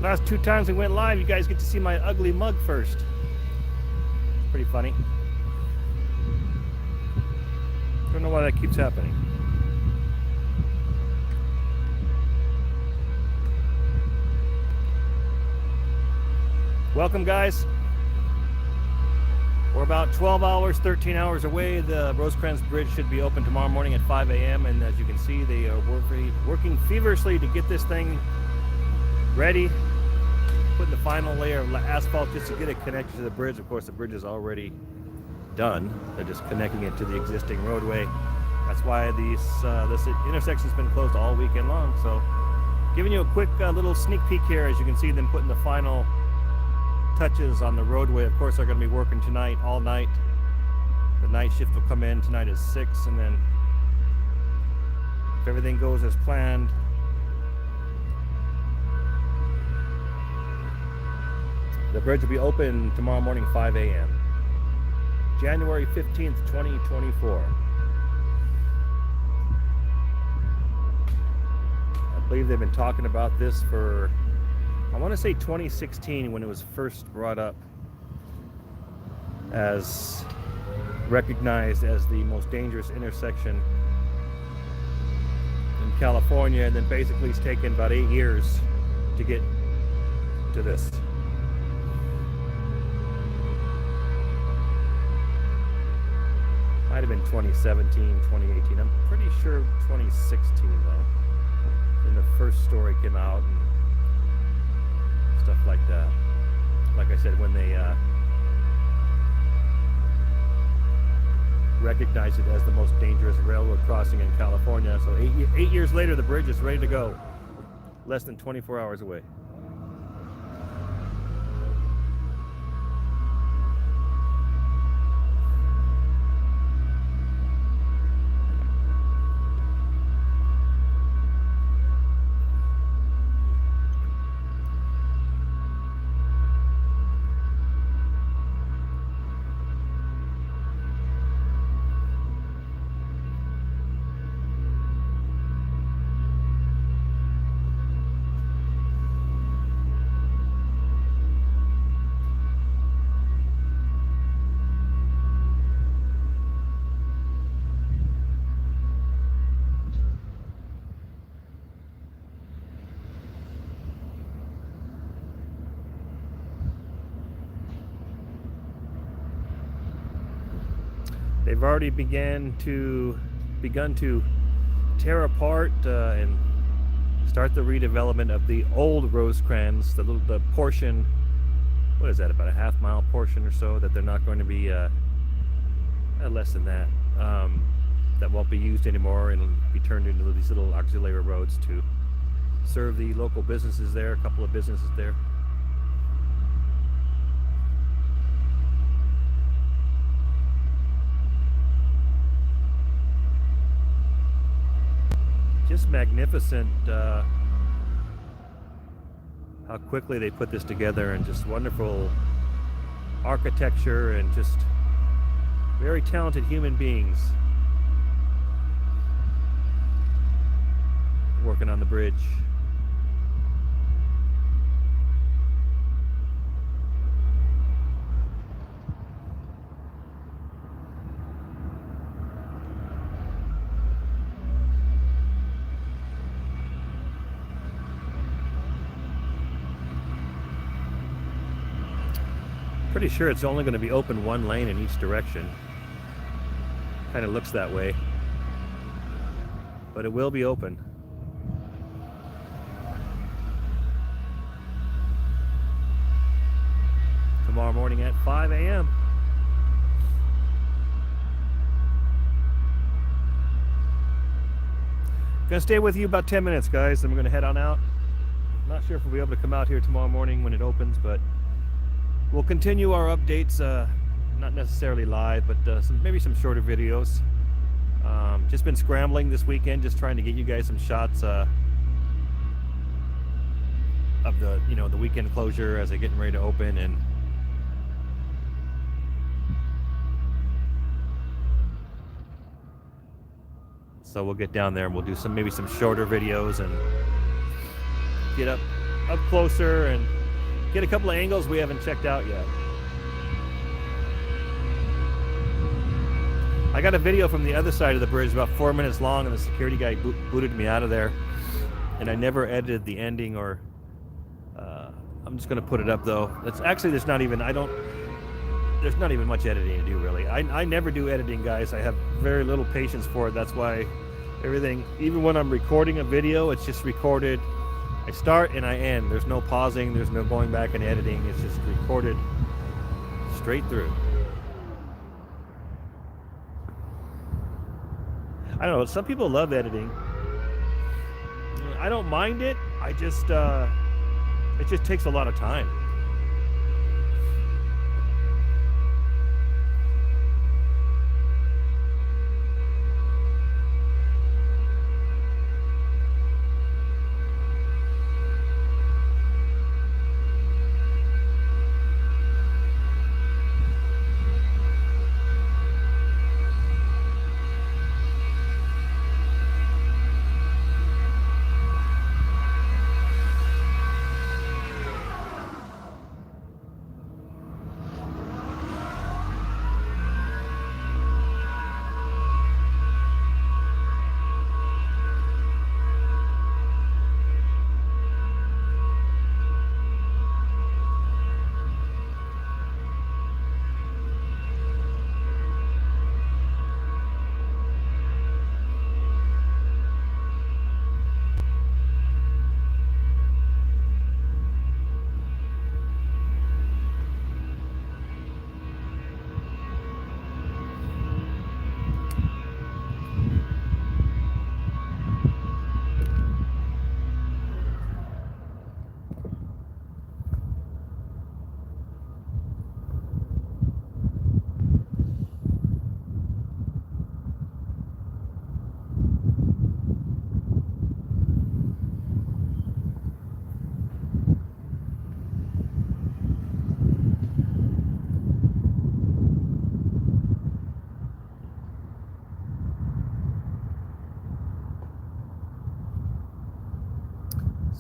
Last 2 times we went live, you guys get to see my ugly mug first. Pretty funny. Don't know why that keeps happening. Welcome, guys. We're about 12 hours, 13 hours away. The Rosecrans Bridge should be open tomorrow morning at 5 a.m. And as you can see, they are working feverishly to get this thing ready, putting the final layer of asphalt just to get it connected to the bridge. Of course, the bridge is already done. They're just connecting it to the existing roadway. That's why this intersection's been closed all weekend long. So giving you a quick little sneak peek here. As you can see them putting the final touches on the roadway. Of course, they're going to be working tonight, all night. The night shift will come in tonight at 6, and then if everything goes as planned, the bridge will be open tomorrow morning, 5 a.m. January 15th, 2024. I believe they've been talking about this for, I want to say 2016, when it was first brought up as recognized as the most dangerous intersection in California, and then basically it's taken about 8 years to get to this. Might have been 2017, 2018. I'm pretty sure 2016 though, when the first story came out and stuff like that. Like I said, when they recognized it as the most dangerous railroad crossing in California. So 8 years later, the bridge is ready to go. Less than 24 hours away. They've already begun to tear apart and start the redevelopment of the old Rosecrans, the portion. What is that? About a half-mile portion or so that they're not going to be less than that. That won't be used anymore, and it'll be turned into these little auxiliary roads to serve the local businesses there. A couple of businesses there. Just magnificent how quickly they put this together, and just wonderful architecture and just very talented human beings working on the bridge. Pretty sure it's only going to be open one lane in each direction. Kind of looks that way. But it will be open. Tomorrow morning at 5 a.m. Gonna stay with you about 10 minutes, guys, then we're gonna head on out. Not sure if we'll be able to come out here tomorrow morning when it opens, but we'll continue our updates, not necessarily live, but maybe some shorter videos. Just been scrambling this weekend, just trying to get you guys some shots of the, the weekend closure as they're getting ready to open, and so we'll get down there and we'll do maybe some shorter videos and get up up closer and get a couple of angles we haven't checked out yet. I got a video from the other side of the bridge, about 4 minutes long, and the security guy booted me out of there. And I never edited the ending, or I'm just gonna put it up though. It's actually, there's not even much editing to do, really. I never do editing, guys. I have very little patience for it. That's why everything, even when I'm recording a video, it's just recorded. I start and I end. There's no pausing, there's no going back and editing. It's just recorded straight through. I don't know, some people love editing. I don't mind it. I just it just takes a lot of time.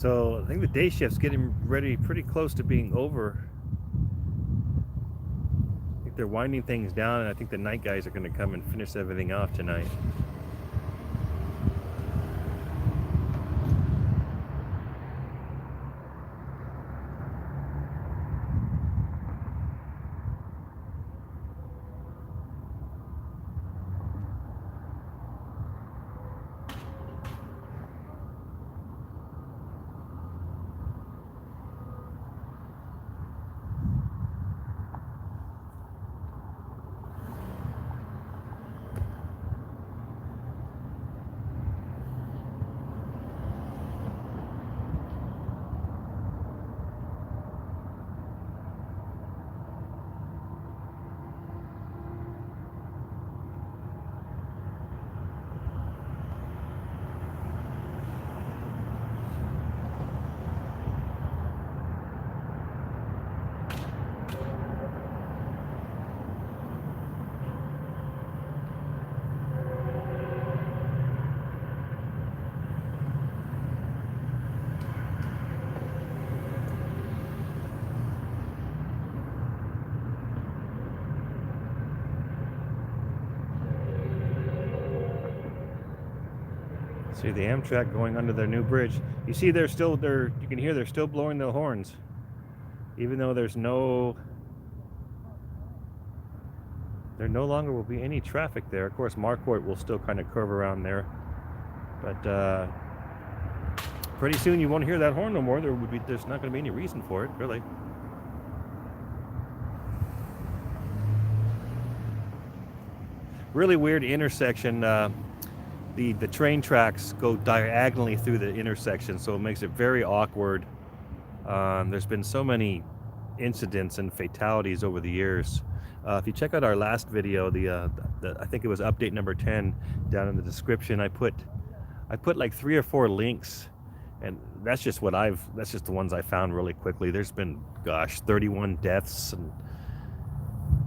So I think the day shift's getting ready, pretty close to being over. I think they're winding things down, and I think the night guys are going to come and finish everything off tonight. See the Amtrak going under their new bridge. You see, you can hear they're still blowing the horns, even though there no longer will be any traffic there. Of course, Marquardt will still kind of curve around there, but pretty soon you won't hear that horn no more. There's not going to be any reason for it, really. Really weird intersection. The train tracks go diagonally through the intersection, so it makes it very awkward. There's been so many incidents and fatalities over the years. If you check out our last video, I think it was update number 10, down in the description, I put like 3 or 4 links, and that's just the ones I found really quickly. There's been, gosh, 31 deaths and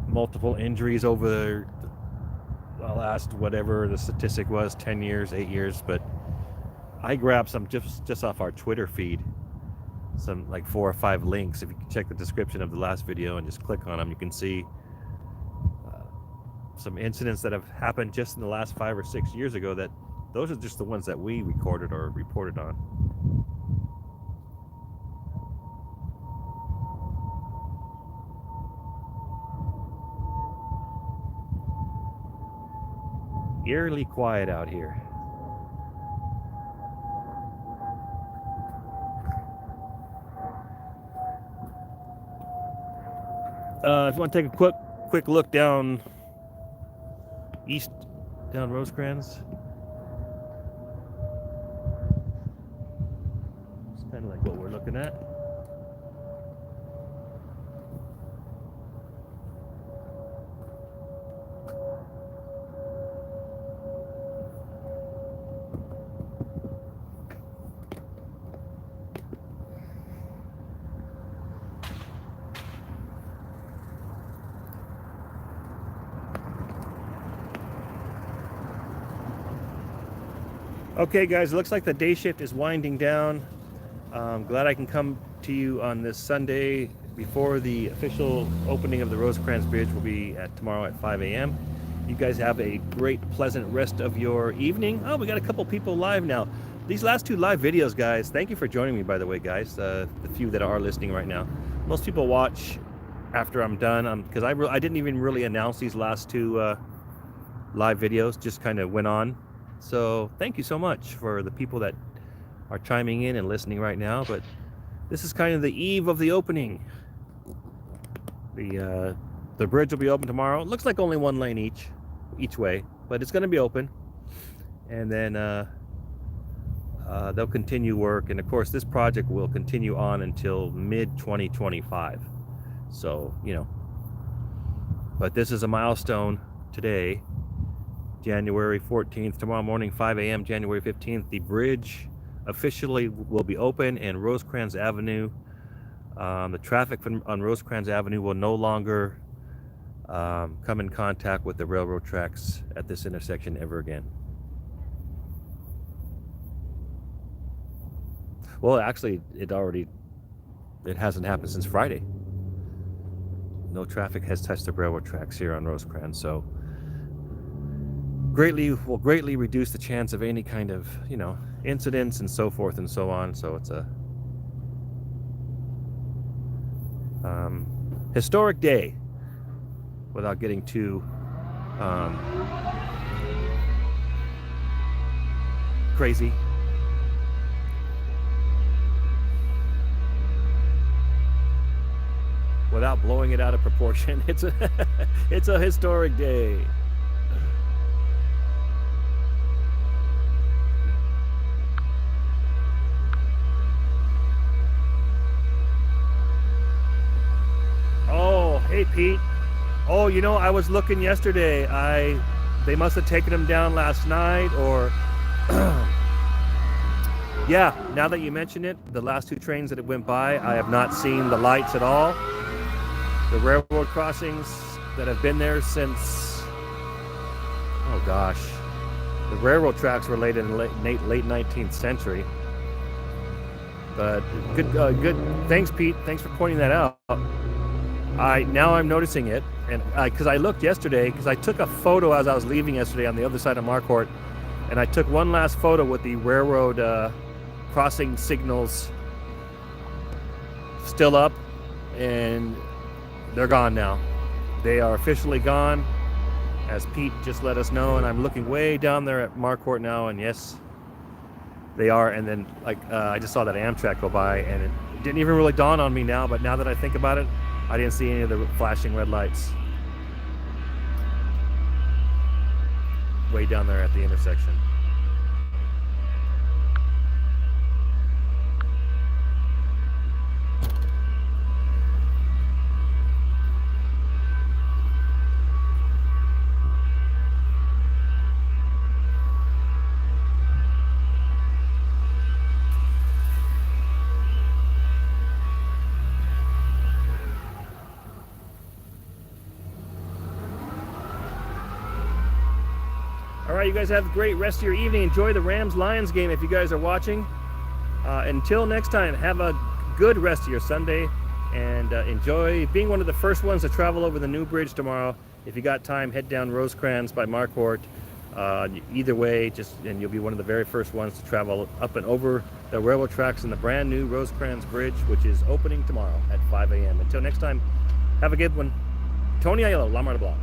multiple injuries over the last, whatever the statistic was, 10 years, 8 years, but I grabbed some just off our Twitter feed. some like 4 or 5 links. If you can check the description of the last video and just click on them, you can see some incidents that have happened just in the last 5 or 6 years ago. That those are just the ones that we recorded or reported on. Eerily quiet out here. If you want to take a quick look down east, down Rosecrans, it's kind of like what we're looking at. Okay guys, it looks like the day shift is winding down. I'm glad I can come to you on this Sunday before the official opening of the Rosecrans Bridge will be tomorrow at 5 a.m. You guys have a great, pleasant rest of your evening. Oh, we got a couple people live now. These last 2 live videos, guys, thank you for joining me, by the way, guys. The few that are listening right now. Most people watch after I'm done, because I didn't even really announce these last 2 live videos, just kind of went on. So thank you so much for the people that are chiming in and listening right now. But this is kind of the eve of the opening. The bridge will be open tomorrow. It looks like only 1 lane each way, but it's going to be open. And then they'll continue work. And of course, this project will continue on until mid-2025. So, you know, but this is a milestone today. January 14th, tomorrow morning, 5 a.m., January 15th, the bridge officially will be open, and Rosecrans Avenue, the traffic on Rosecrans Avenue will no longer come in contact with the railroad tracks at this intersection ever again. Well, actually, it hasn't happened since Friday. No traffic has touched the railroad tracks here on Rosecrans, so will greatly reduce the chance of any kind of, you know, incidents and so forth and so on. So it's a historic day, without getting too crazy. Without blowing it out of proportion. It's a historic day. Hey Pete. Oh, you know, I was looking yesterday. They must have taken them down last night, or yeah, now that you mention it, the last 2 trains that it went by, I have not seen the lights at all. The railroad crossings that have been there since, oh gosh, the railroad tracks were laid in the late 19th century. But good. Thanks, Pete. Thanks for pointing that out. Now I'm noticing it, and because I looked yesterday, because I took a photo as I was leaving yesterday on the other side of Marquardt, and I took one last photo with the railroad crossing signals still up, and they're gone now. They are officially gone, as Pete just let us know, and I'm looking way down there at Marquardt now, and yes, they are. And then I just saw that Amtrak go by, and it didn't even really dawn on me now, but now that I think about it, I didn't see any of the flashing red lights way down there at the intersection. All right, you guys have a great rest of your evening. Enjoy the Rams-Lions game if you guys are watching. Until next time, have a good rest of your Sunday, and enjoy being one of the first ones to travel over the new bridge tomorrow. If you got time, head down Rosecrans by Marquardt. Either way, and you'll be one of the very first ones to travel up and over the railroad tracks in the brand new Rosecrans Bridge, which is opening tomorrow at 5 a.m. Until next time, have a good one. Tony Aiello, La Mar de Blanc.